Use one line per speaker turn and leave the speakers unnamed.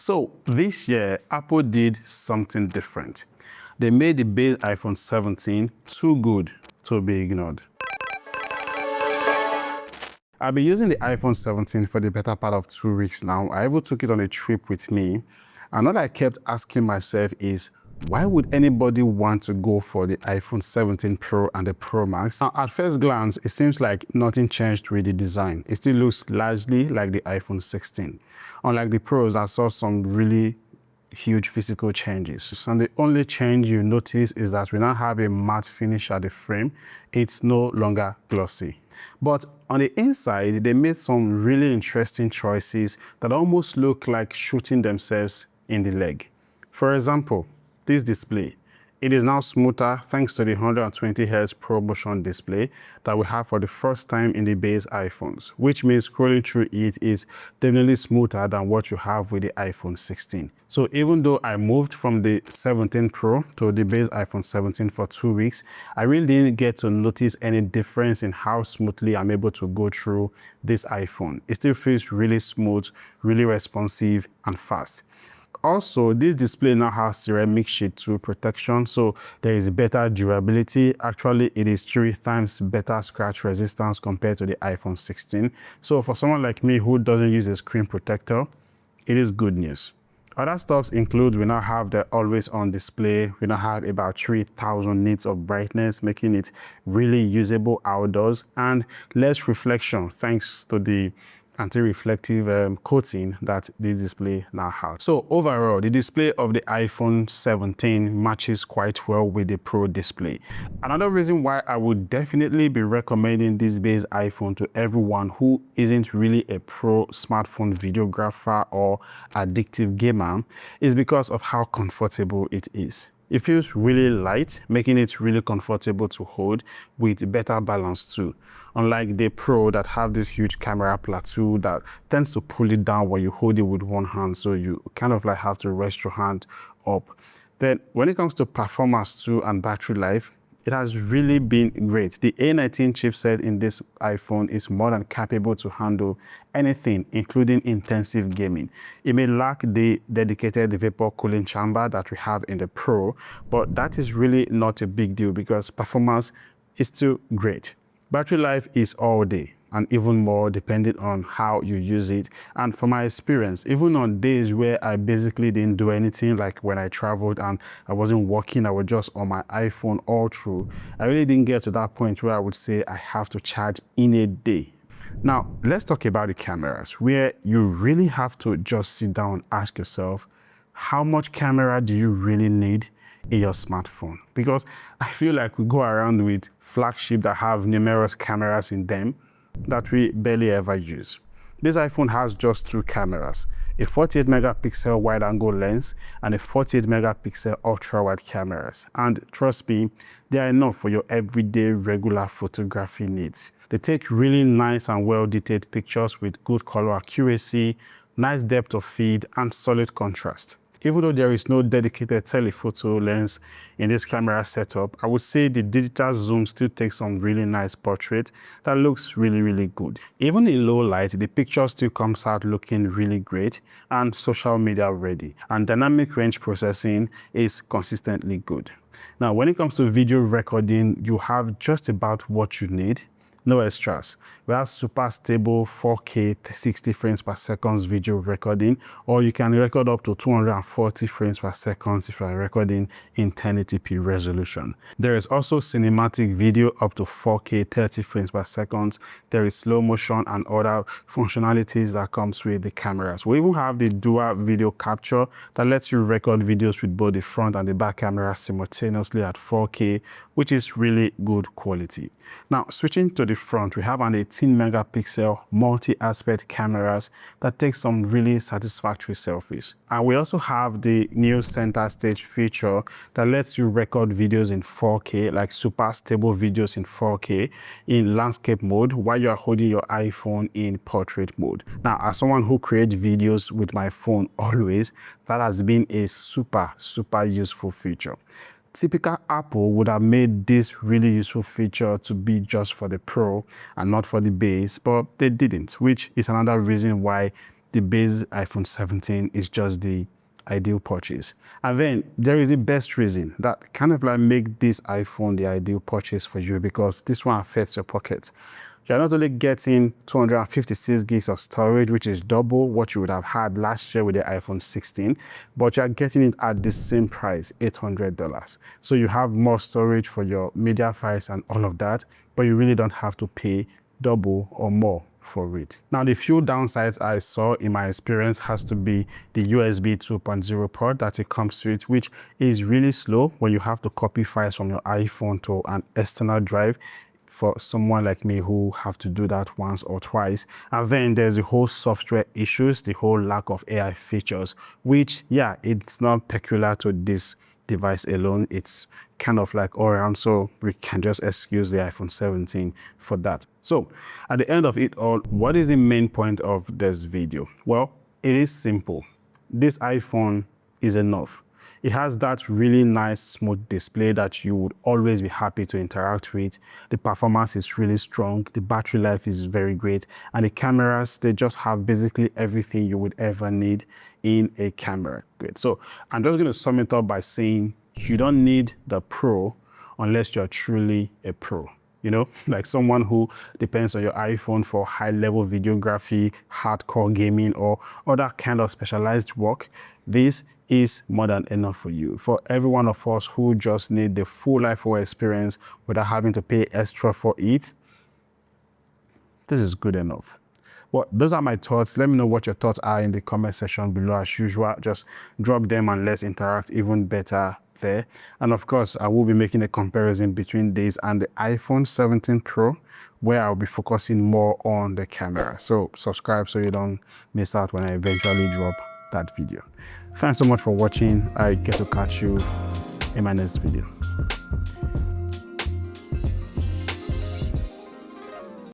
So this year, Apple did something different. They made the base iPhone 17 too good to be ignored. I've been using the iPhone 17 for the better part of 2 weeks now. I even took it on a trip with me. And what I kept asking myself is, why would anybody want to go for the iPhone 17 Pro and the Pro Max? Now, at first glance, it seems like nothing changed with the design. It still looks largely like the iPhone 16. Unlike the Pros, I saw some really huge physical changes. And the only change you notice is that we now have a matte finish at the frame. It's no longer glossy. But on the inside, they made some really interesting choices that almost look like shooting themselves in the leg. For example, this display. It is now smoother thanks to the 120Hz ProMotion display that we have for the first time in the base iPhones, which means scrolling through it is definitely smoother than what you have with the iPhone 16. So even though I moved from the 17 Pro to the base iPhone 17 for 2 weeks, I really didn't get to notice any difference in how smoothly I'm able to go through this iPhone. It still feels really smooth, really responsive and fast. Also, this display now has ceramic sheet 2 protection, so there is better durability. Actually, it is 3 times better scratch resistance compared to the iPhone 16. So for someone like me who doesn't use a screen protector, it is good news. Other stuffs include, we now have the always on display. We now have about 3000 nits of brightness, making it really usable outdoors, and less reflection thanks to the anti-reflective coating that the display now has. So overall, the display of the iPhone 17 matches quite well with the Pro display. Another reason why I would definitely be recommending this base iPhone to everyone who isn't really a pro smartphone videographer or addictive gamer is because of how comfortable it is. It feels really light, making it really comfortable to hold with better balance too. Unlike the Pro that have this huge camera plateau that tends to pull it down when you hold it with one hand, so you kind of like have to rest your hand up. Then when it comes to performance too and battery life, it has really been great. The A19 chipset in this iPhone is more than capable to handle anything, including intensive gaming. It may lack the dedicated vapor cooling chamber that we have in the Pro, but that is really not a big deal because performance is still great. Battery life is all day, and even more depending on how you use it. And from my experience, even on days where I basically didn't do anything, like when I traveled and I wasn't working, I was just on my iPhone all through, I really didn't get to that point where I would say I have to charge in a day. Now, let's talk about the cameras, where you really have to just sit down and ask yourself, how much camera do you really need in your smartphone? Because I feel like we go around with flagship that have numerous cameras in them that we barely ever use. This iPhone has just 2 cameras, a 48 megapixel wide angle lens and a 48 megapixel ultra wide cameras. And trust me, they are enough for your everyday regular photography needs. They take really nice and well detailed pictures with good color accuracy, nice depth of field and solid contrast. Even though there is no dedicated telephoto lens in this camera setup, I would say the digital zoom still takes some really nice portrait that looks really, really good. Even in low light, the picture still comes out looking really great and social media ready. And dynamic range processing is consistently good. Now, when it comes to video recording, you have just about what you need. No extras. We have super stable 4K 60 frames per second video recording, or you can record up to 240 frames per second if you are recording in 1080p resolution. There is also cinematic video up to 4K 30 frames per second. There is slow motion and other functionalities that comes with the cameras. We even have the dual video capture that lets you record videos with both the front and the back camera simultaneously at 4K, which is really good quality. Now, switching to the front, we have an 18 megapixel multi-aspect cameras that take some really satisfactory selfies. And we also have the new center stage feature that lets you record videos in 4K, like super stable videos in 4K in landscape mode while you are holding your iPhone in portrait mode. Now, as someone who creates videos with my phone always, that has been a super useful feature. Typical Apple would have made this really useful feature to be just for the Pro and not for the base, but they didn't, which is another reason why the base iPhone 17 is just the ideal purchase. And then there is the best reason that kind of like make this iPhone the ideal purchase for you, because this one affects your pocket. You're not only getting 256 gigs of storage, which is double what you would have had last year with the iPhone 16, but you're getting it at the same price, $800. So you have more storage for your media files and all of that, but you really don't have to pay double or more for it. Now, the few downsides I saw in my experience has to be the USB 2.0 port that it comes with, which is really slow when you have to copy files from your iPhone to an external drive, for someone like me who have to do that once or twice. And then there's the whole software issues, the whole lack of AI features, which, yeah, it's not peculiar to this device alone. It's kind of like all around, so we can just excuse the iPhone 17 for that. So at the end of it all, what is the main point of this video? Well, it is simple. This iPhone is enough. It has that really nice smooth display that you would always be happy to interact with. The performance is really strong. The battery life is very great. And the cameras, they just have basically everything you would ever need in a camera. Great. So I'm just going to sum it up by saying you don't need the Pro unless you're truly a pro. You know, like someone who depends on your iPhone for high-level videography, hardcore gaming, or other kind of specialized work. This is more than enough for you. For every one of us who just need the full iPhone experience without having to pay extra for it, this is good enough. Well, those are my thoughts. Let me know what your thoughts are in the comment section below. As usual, just drop them and let's interact even better there. And of course, I will be making a comparison between this and the iPhone 17 Pro, where I'll be focusing more on the camera. So subscribe so you don't miss out when I eventually drop that video. Thanks so much for watching. I get to catch you in my next video.